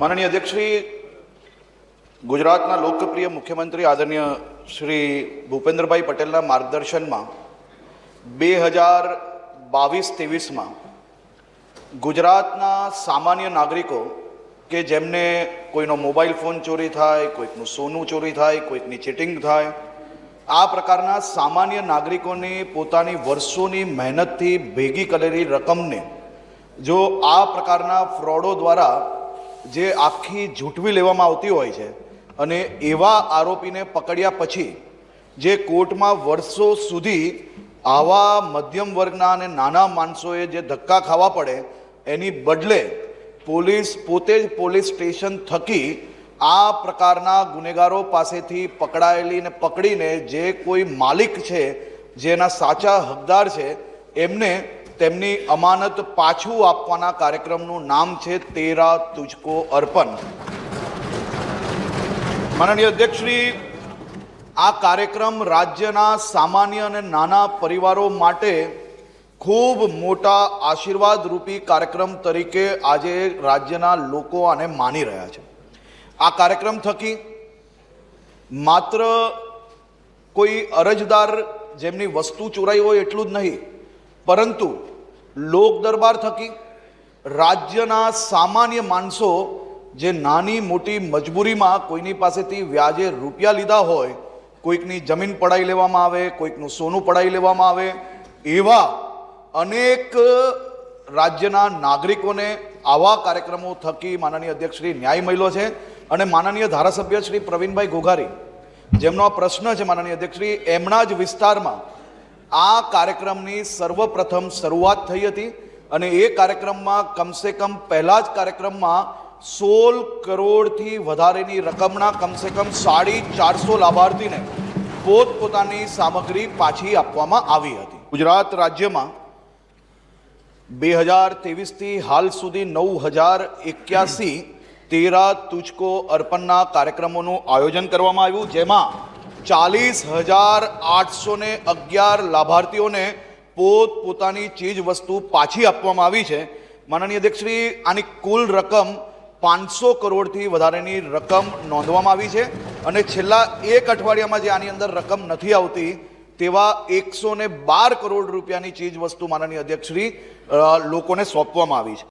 माननीय अध्यक्ष श्री गुजरातना लोकप्रिय मुख्यमंत्री आदरणीय श्री भूपेन्द्रभाई पटेलना मार्गदर्शन में 2022-23 में गुजरातना सामान्य नागरिकों के जेमने कोईनो मोबाइल फोन चोरी थाय, कोईकनु सोनू चोरी थाय, कोईकनी चीटिंग थाय, आ प्रकारना सामान्य नागरिकोनी पोतानी वर्षोनी मेहनतथी भेगी करेली रकमने जो आ प्रकारना फ्रॉडो द्वारा जे आखी झूठवी लेवामां आवती होय छे अने एवा आरोपीने पकड्या पछी जे कोर्टमां वर्षो सुधी आवा मध्यम वर्गना अने नाना माणसोए जे धक्का खावा पड़े एनी बदले पोलीस पोते ज पोलीस स्टेशन थकी आ प्रकारना गुनेगारो पासेथी पकड़ायेली ने पकड़ीने जे कोई मालिक छे जेना साचा हकदार छे एमने तेमनी अमानत पाछू आपवाना कार्यक्रमनु नाम छे तेरा तुझको अर्पण। माननीय अध्यक्ष श्री आ कार्यक्रम राज्यना सामान्य अने नाना परिवारों माटे खूब मोटा आशीर्वाद रूपी कार्यक्रम तरीके आजे राज्यना लोको आने मानी रह्या छे। आ कार्यक्रम थकी मात्र कोई अरजदार जेमनी वस्तु चोराई होय एटलुं ज नहीं, परंतु लोक दरबार थकी राज्यना सामान्य माणसो जे नानी मोटी मजबूरी में कोईनी पासेथी व्याजे रूपिया लीधा होय, कोईकनी जमीन पड़ाई लेवामां आवे, कोईकनुं सोनू पड़ाई लेवामां आवे, एवा अनेक राज्यना नागरिकोने आवा कार्यक्रमों थकी माननीय अध्यक्ष श्री न्याय मळ्यो छे। अने माननीय धारासभ्य श्री प्रवीणभाई घोघारी जेमनो प्रश्न है माननीय अध्यक्ष श्री एमना ज विस्तारमां आ कार्यक्रमनी सर्वप्रथम शुरुआत थई हती अने ए कार्यक्रममां कम से कम पहला ज कार्यक्रममां 16 करोड़थी वधारेनी रकमना कम से कम 450 लाभार्थीने पोतपोतानी सामग्री पाછી આપવામાં આવી હતી। गुजरात राज्यमां 2023 थी हाल सुधी 9081 तेरा तुझको अर्पणना कार्यक्रमों आयोजन करवामां आव्युं, जेमां 40,811 लाभार्थीओ ने पोतानी चीज वस्तु पाछी आपवामां आवी छे। माननीय अध्यक्ष श्री आनी कुल रकम 500 करोड़ थी वधारेनी रकम नोंधवामां आवी छे अने छेल्ला एक अठवाडियामां जे आनी अंदर रकम नथी आवती तेवा 112 करोड़ रूपियानी चीज वस्तु माननीय अध्यक्ष श्री लोकोने सोंपवामां आवी छे।